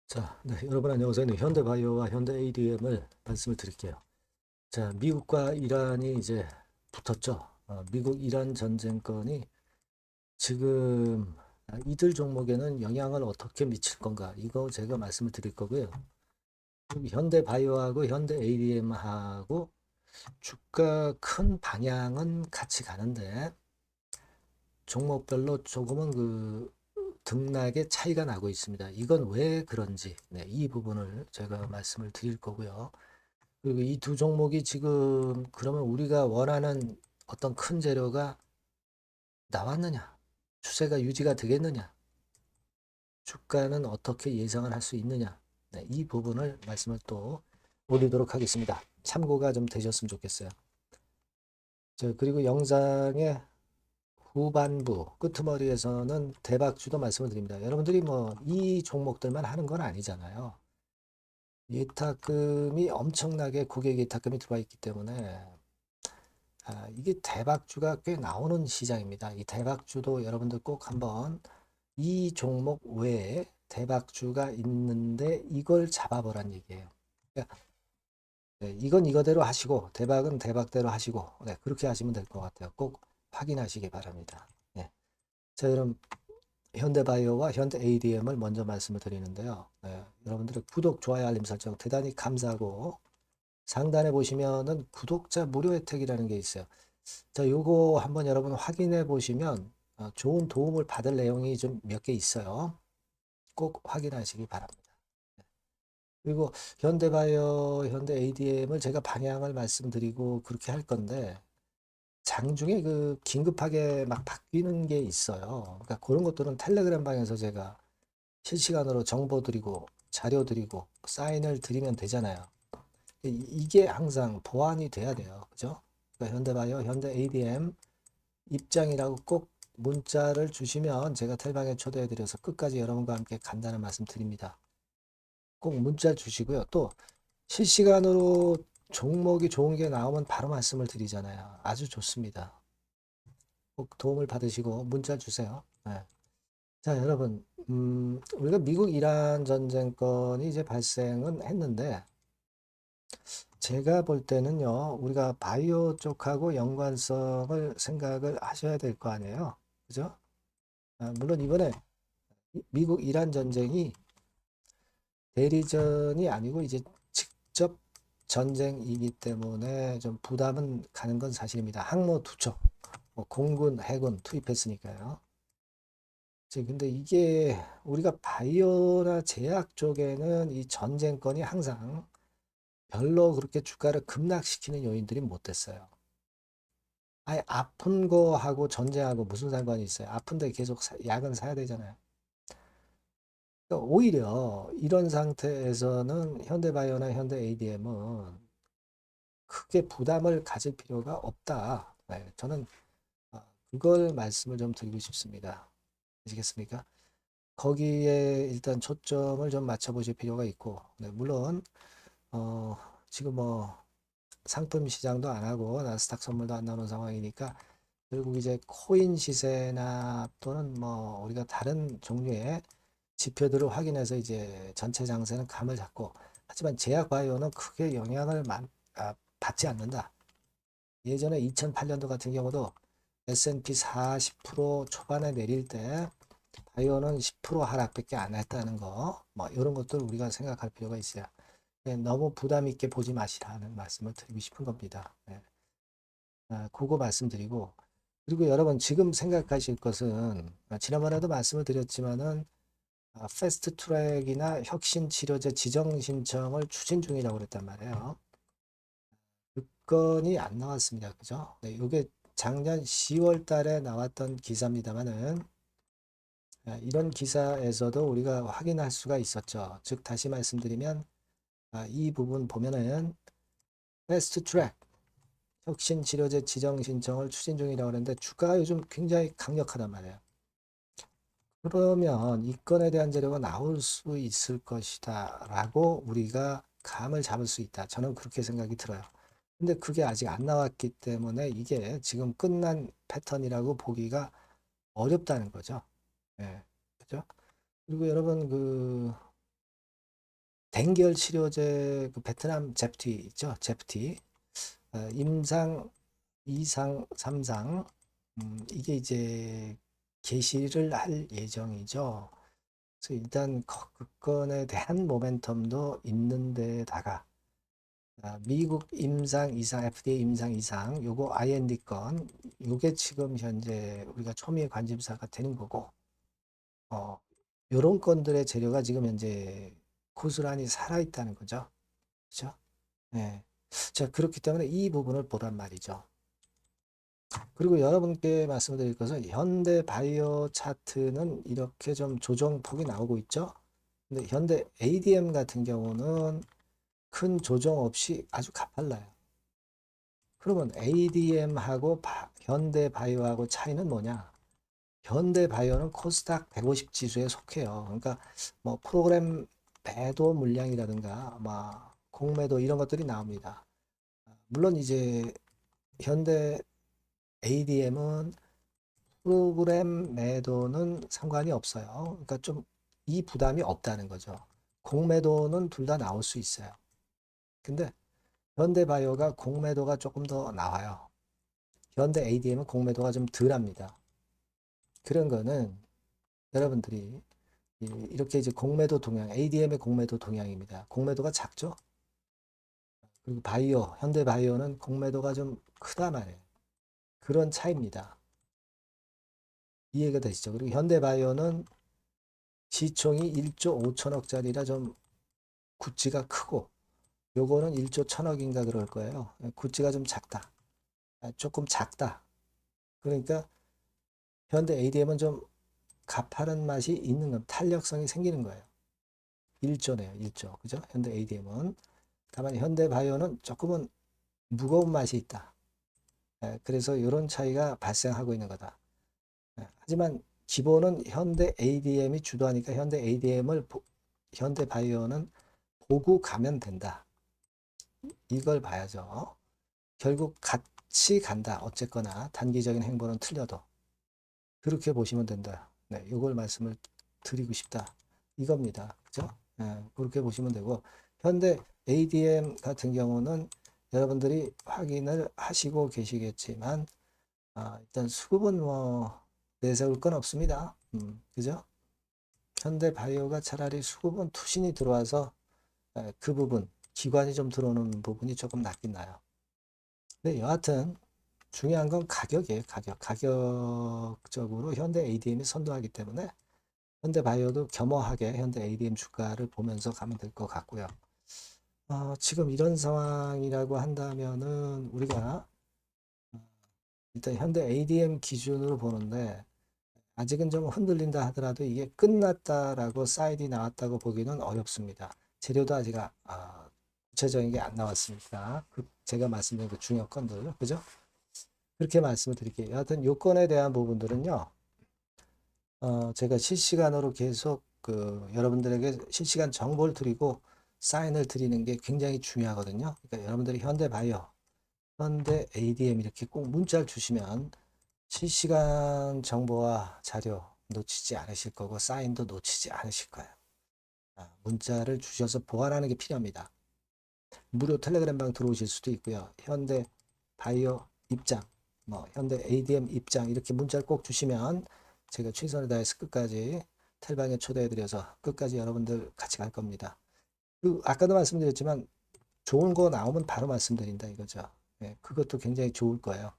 자, 네, 여러분 안녕하세요. 네, 현대바이오와 현대ADM을 말씀을 드릴게요. 자, 미국과 이란이 이제 붙었죠. 미국 이란 전쟁권이 지금 이들 종목에는 영향을 어떻게 미칠 건가? 이거 제가 말씀을 드릴 거고요. 그리고 현대바이오하고 현대ADM하고 주가 큰 방향은 같이 가는데 종목별로 조금은 등락의 차이가 나고 있습니다. 이건 왜 그런지, 네, 이 부분을 제가 말씀을 드릴 거고요. 그리고 이 두 종목이 지금 그러면 우리가 원하는 어떤 큰 재료가 나왔느냐? 추세가 유지가 되겠느냐? 주가는 어떻게 예상을 할 수 있느냐? 네, 이 부분을 말씀을 또 올리도록 하겠습니다. 참고가 좀 되셨으면 좋겠어요. 자, 그리고 영상의 후반부 끄트머리에서는 대박주도 말씀을 드립니다. 여러분들이 뭐 이 종목들만 하는 건 아니잖아요. 예탁금이 엄청나게 고객 예탁금이 들어와 있기 때문에 이게 대박주가 꽤 나오는 시장입니다. 이 대박주도 여러분들 꼭 한번 이 종목 외에 대박주가 있는데 이걸 잡아보란 얘기예요. 그러니까 네, 이건 이거대로 하시고 대박은 대박대로 하시고 네, 그렇게 하시면 될 것 같아요. 꼭 확인하시기 바랍니다. 네. 자, 그럼 현대바이오와 현대ADM을 먼저 말씀을 드리는데요. 네, 여러분들의 구독, 좋아요, 알림 설정 대단히 감사하고 상단에 보시면은 구독자 무료 혜택이라는 게 있어요. 자, 요거 한번 여러분 확인해 보시면 좋은 도움을 받을 내용이 좀 몇 개 있어요. 꼭 확인하시기 바랍니다. 그리고 현대바이오, 현대ADM을 제가 방향을 말씀드리고 그렇게 할 건데 장중에 긴급하게 막 바뀌는 게 있어요. 그러니까 그런 것들은 텔레그램 방에서 제가 실시간으로 정보 드리고 자료 드리고 사인을 드리면 되잖아요. 이게 항상 보완이 돼야 돼요. 그죠? 그러니까 현대바이오, 현대ADM 입장이라고 꼭 문자를 주시면 제가 텔방에 초대해 드려서 끝까지 여러분과 함께 간다는 말씀 드립니다. 꼭 문자 주시고요. 또 실시간으로 종목이 좋은 게 나오면 바로 말씀을 드리잖아요. 아주 좋습니다. 꼭 도움을 받으시고 문자 주세요. 네. 자, 여러분, 우리가 미국 이란 전쟁권이 이제 발생은 했는데 제가 볼 때는요, 우리가 바이오 쪽하고 연관성을 생각을 하셔야 될 거 아니에요. 그죠? 물론 이번에 미국 이란 전쟁이 대리전이 아니고 이제 직접 전쟁이기 때문에 좀 부담은 가는 건 사실입니다. 항모 두 척, 뭐 공군, 해군 투입했으니까요. 근데 이게 우리가 바이오나 제약 쪽에는 이 전쟁권이 항상 별로 그렇게 주가를 급락시키는 요인들이 못 됐어요. 아예 아픈 거하고 전쟁하고 무슨 상관이 있어요? 아픈데 계속 약은 사야 되잖아요. 그러니까 오히려 이런 상태에서는 현대바이오나 현대ADM은 크게 부담을 가질 필요가 없다. 네, 저는 그걸 말씀을 좀 드리고 싶습니다. 아시겠습니까? 거기에 일단 초점을 좀 맞춰보실 필요가 있고, 네, 물론 어, 지금 뭐 상품 시장도 안 하고 나스닥 선물도 안 나오는 상황이니까 결국 이제 코인 시세나 또는 뭐 우리가 다른 종류의 지표들을 확인해서 이제 전체 장세는 감을 잡고 하지만 제약 바이오는 크게 영향을 받지 않는다. 예전에 2008년도 같은 경우도 S&P 40% 초반에 내릴 때 바이오는 10% 하락밖에 안 했다는 거, 뭐 이런 것들 우리가 생각할 필요가 있어요. 네, 너무 부담 있게 보지 마시라는 말씀을 드리고 싶은 겁니다. 네. 그거 말씀드리고 그리고 여러분 지금 생각하실 것은 지난번에도 말씀을 드렸지만은 패스트 트랙이나 혁신 치료제 지정 신청을 추진 중이라고 그랬단 말이에요. 건이 안 나왔습니다. 그죠? 네, 이게 작년 10월 달에 나왔던 기사입니다만은 이런 기사에서도 우리가 확인할 수가 있었죠. 즉 다시 말씀드리면 이 부분 보면은 패스트 트랙 혁신 치료제 지정 신청을 추진 중이라고 하는데 주가가 요즘 굉장히 강력하단 말이에요. 그러면 이 건에 대한 재료가 나올 수 있을 것이다 라고 우리가 감을 잡을 수 있다. 저는 그렇게 생각이 들어요. 근데 그게 아직 안 나왔기 때문에 이게 지금 끝난 패턴이라고 보기가 어렵다는 거죠. 예. 그죠? 그리고 여러분 댕결 치료제 그 베트남 제프티 있죠? 제프티. 임상 2상, 3상 이게 이제 개시를 할 예정이죠. 그래서 일단 그 건에 대한 모멘텀도 있는데다가 미국 임상 이상 FDA 임상 이상 요거 IND 건 요게 지금 현재 우리가 초미의 관심사가 되는 거고 요런 건들의 재료가 지금 현재 고스란히 살아 있다는 거죠. 그렇죠? 네. 자, 그렇기 때문에 이 부분을 보란 말이죠. 그리고 여러분께 말씀드릴 것은 현대 바이오 차트는 이렇게 좀 조정폭이 나오고 있죠. 근데 현대 ADM 같은 경우는 큰 조정 없이 아주 가팔라요. 그러면 ADM하고 현대 바이오하고 차이는 뭐냐? 현대 바이오는 코스닥 150 지수에 속해요. 그러니까 뭐 프로그램 매도 물량이라든가 공매도 이런 것들이 나옵니다. 물론 이제 현대 ADM은 프로그램 매도는 상관이 없어요. 그러니까 좀 이 부담이 없다는 거죠. 공매도는 둘 다 나올 수 있어요. 근데 현대바이오가 공매도가 조금 더 나와요. 현대 ADM은 공매도가 좀 덜합니다. 그런 거는 여러분들이 이렇게 이제 공매도 동향, ADM의 공매도 동향입니다. 공매도가 작죠? 그리고 바이오, 현대바이오는 공매도가 좀 크단 말이에요. 그런 차이입니다. 이해가 되시죠? 그리고 현대바이오는 시총이 1조 5천억짜리라 좀 구찌가 크고 요거는 1조 1천억인가 그럴 거예요. 구찌가 좀 작다. 조금 작다. 그러니까 현대 ADM은 좀 가파른 맛이 있는 건 탄력성이 생기는 거예요. 1조네요. 1조. 그죠? 현대 ADM은. 다만 현대 바이오는 조금은 무거운 맛이 있다. 그래서 이런 차이가 발생하고 있는 거다. 하지만 기본은 현대 ADM이 주도하니까 현대 바이오는 보고 가면 된다. 이걸 봐야죠. 결국 같이 간다. 어쨌거나 단기적인 행보는 틀려도 그렇게 보시면 된다. 네, 이걸 말씀을 드리고 싶다. 이겁니다. 그죠? 그렇게 보시면 되고 현대 ADM 같은 경우는 여러분들이 확인을 하시고 계시겠지만 일단 수급은 뭐 내세울 건 없습니다. 그죠? 현대 바이오가 차라리 수급은 투신이 들어와서 그 부분 기관이 좀 들어오는 부분이 조금 낫긴 나요. 근데 여하튼 중요한 건 가격이에요. 가격적으로 현대 ADM이 선도하기 때문에 현대 바이오도 겸허하게 현대 ADM 주가를 보면서 가면 될 것 같고요. 지금 이런 상황이라고 한다면은 우리가 일단 현대 ADM 기준으로 보는데 아직은 좀 흔들린다 하더라도 이게 끝났다라고 사인이 나왔다고 보기는 어렵습니다. 재료도 아직 구체적인 게 안 나왔으니까 제가 말씀드린 그 중요 건들 그죠? 그렇게 말씀을 드릴게요. 여하튼 요건에 대한 부분들은요. 제가 실시간으로 계속 여러분들에게 실시간 정보를 드리고 사인을 드리는 게 굉장히 중요하거든요. 그러니까 여러분들이 현대 바이오, 현대 ADM 이렇게 꼭 문자를 주시면 실시간 정보와 자료 놓치지 않으실 거고 사인도 놓치지 않으실 거예요. 문자를 주셔서 보완하는 게 필요합니다. 무료 텔레그램방 들어오실 수도 있고요. 현대 바이오 입장, 현대 ADM 입장 이렇게 문자를 꼭 주시면 제가 최선을 다해서 끝까지 텔방에 초대해드려서 끝까지 여러분들 같이 갈 겁니다. 아까도 말씀드렸지만 좋은 거 나오면 바로 말씀드린다 이거죠. 그것도 굉장히 좋을 거예요.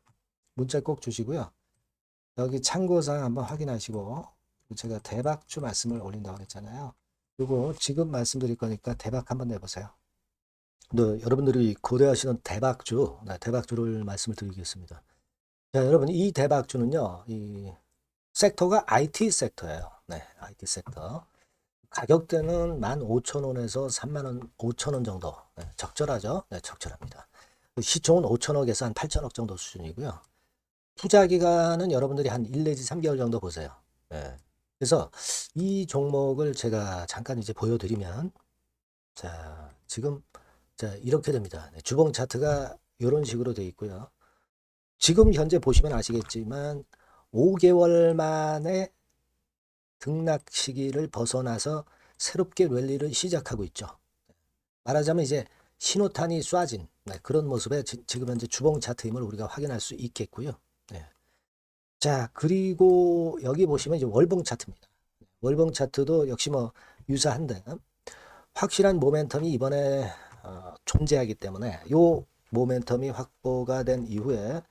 문자 꼭 주시고요. 여기 참고사항 한번 확인하시고 제가 대박주 말씀을 올린다고 했잖아요. 그리고 지금 말씀드릴 거니까 대박 한번 내보세요. 여러분들이 고려하시는 대박주, 대박주를 말씀을 드리겠습니다. 자, 여러분 이 대박주는요. 이 섹터가 IT 섹터예요. 네, IT 섹터. 가격대는 15,000원에서 35,000원 5,000원 정도. 네, 적절하죠? 네, 적절합니다. 시총은 5천억에서 한 8천억 정도 수준이고요. 투자 기간은 여러분들이 한 1 내지 3개월 정도 보세요. 네. 그래서 이 종목을 제가 잠깐 이제 보여드리면 자, 지금 이렇게 됩니다. 네, 주봉 차트가 이런 식으로 되어 있고요. 지금 현재 보시면 아시겠지만 5개월 만에 등락 시기를 벗어나서 새롭게 랠리를 시작하고 있죠. 말하자면 이제 신호탄이 쏴진 그런 모습의 지금 현재 주봉 차트임을 우리가 확인할 수 있겠고요. 네. 자, 그리고 여기 보시면 이제 월봉 차트입니다. 월봉 차트도 역시 뭐 유사한데 확실한 모멘텀이 이번에 존재하기 때문에 요 모멘텀이 확보가 된 이후에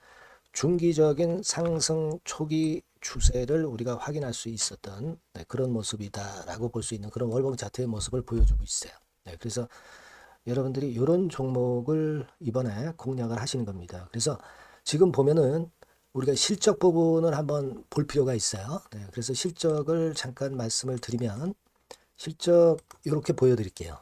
중기적인 상승 초기 추세를 우리가 확인할 수 있었던 그런 모습이다라고 볼 수 있는 그런 월봉 차트의 모습을 보여주고 있어요. 그래서 여러분들이 이런 종목을 이번에 공략을 하시는 겁니다. 그래서 지금 보면은 우리가 실적 부분을 한번 볼 필요가 있어요. 그래서 실적을 잠깐 말씀을 드리면 실적 이렇게 보여드릴게요.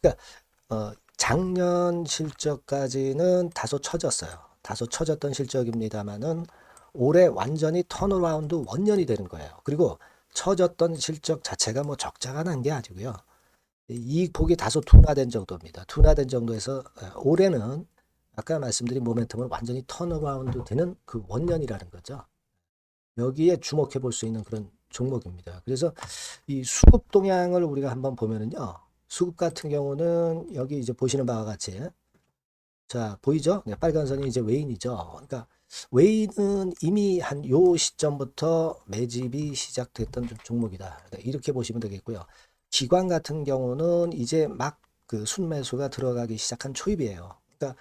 그러니까 작년 실적까지는 다소 처졌어요. 다소 처졌던 실적입니다만은 올해 완전히 턴어라운드 원년이 되는 거예요. 그리고 처졌던 실적 자체가 뭐 적자가 난 게 아니고요. 이익 폭이 다소 둔화된 정도입니다. 둔화된 정도에서 올해는 아까 말씀드린 모멘텀을 완전히 턴어라운드 되는 그 원년이라는 거죠. 여기에 주목해 볼 수 있는 그런 종목입니다. 그래서 이 수급 동향을 우리가 한번 보면은요. 수급 같은 경우는 여기 이제 보시는 바와 같이 자, 보이죠? 빨간 선이 이제 웨인이죠. 그러니까 웨인은 이미 한 요 시점부터 매집이 시작됐던 종목이다. 이렇게 보시면 되겠고요. 기관 같은 경우는 이제 막 그 순매수가 들어가기 시작한 초입이에요. 그러니까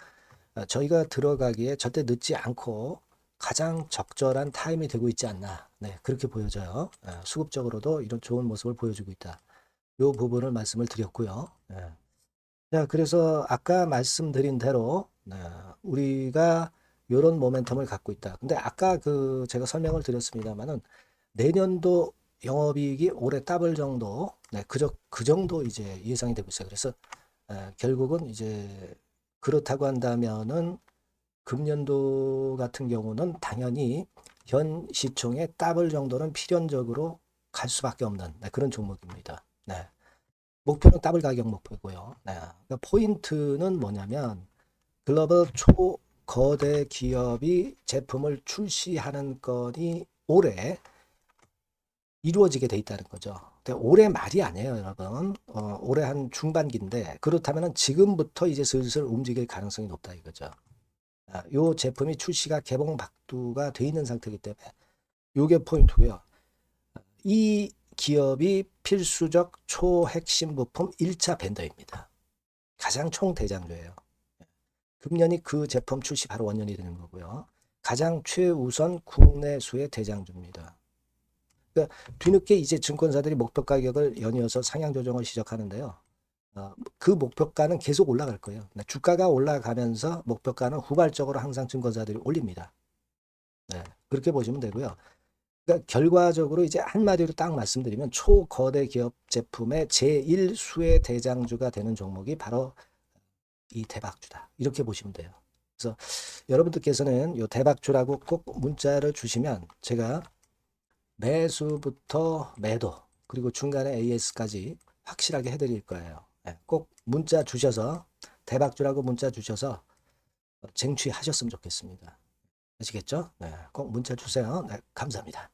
저희가 들어가기에 절대 늦지 않고 가장 적절한 타임이 되고 있지 않나. 그렇게 보여져요. 수급적으로도 이런 좋은 모습을 보여주고 있다. 요 부분을 말씀을 드렸고요. 자, 그래서 아까 말씀드린 대로 우리가 이런 모멘텀을 갖고 있다. 근데 아까 그 제가 설명을 드렸습니다만은 내년도 영업이익이 올해 더블 정도, 그 정도 이제 예상이 되고 있어요. 그래서 결국은 이제 그렇다고 한다면은 금년도 같은 경우는 당연히 현 시총의 더블 정도는 필연적으로 갈 수밖에 없는 그런 종목입니다. 목표는 더블 가격 목표고요. 그러니까 포인트는 뭐냐면 글로벌 초거대 기업이 제품을 출시하는 건이 올해 이루어지게 돼 있다는 거죠. 올해 말이 아니에요, 여러분. 올해 한 중반기인데 그렇다면 지금부터 이제 슬슬 움직일 가능성이 높다 이거죠. 요 제품이 출시가 개봉 박두가 돼 있는 상태이기 때문에 요게 포인트고요. 이 기업이 필수적 초핵심 부품 1차 벤더입니다. 가장 총대장주예요. 금년이 그 제품 출시 바로 원년이 되는 거고요. 가장 최우선 국내수의 대장주입니다. 그러니까 뒤늦게 이제 증권사들이 목표 가격을 연이어서 상향 조정을 시작하는데요. 그 목표가는 계속 올라갈 거예요. 주가가 올라가면서 목표가는 후발적으로 항상 증권사들이 올립니다. 그렇게 보시면 되고요. 그러니까 결과적으로 이제 한마디로 딱 말씀드리면 초거대 기업 제품의 제1수의 대장주가 되는 종목이 바로 이 대박주다. 이렇게 보시면 돼요. 그래서 여러분들께서는 이 대박주라고 꼭 문자를 주시면 제가 매수부터 매도 그리고 중간에 AS까지 확실하게 해드릴 거예요. 꼭 문자 주셔서 대박주라고 문자 주셔서 쟁취하셨으면 좋겠습니다. 아시겠죠? 꼭 문자 주세요. 감사합니다.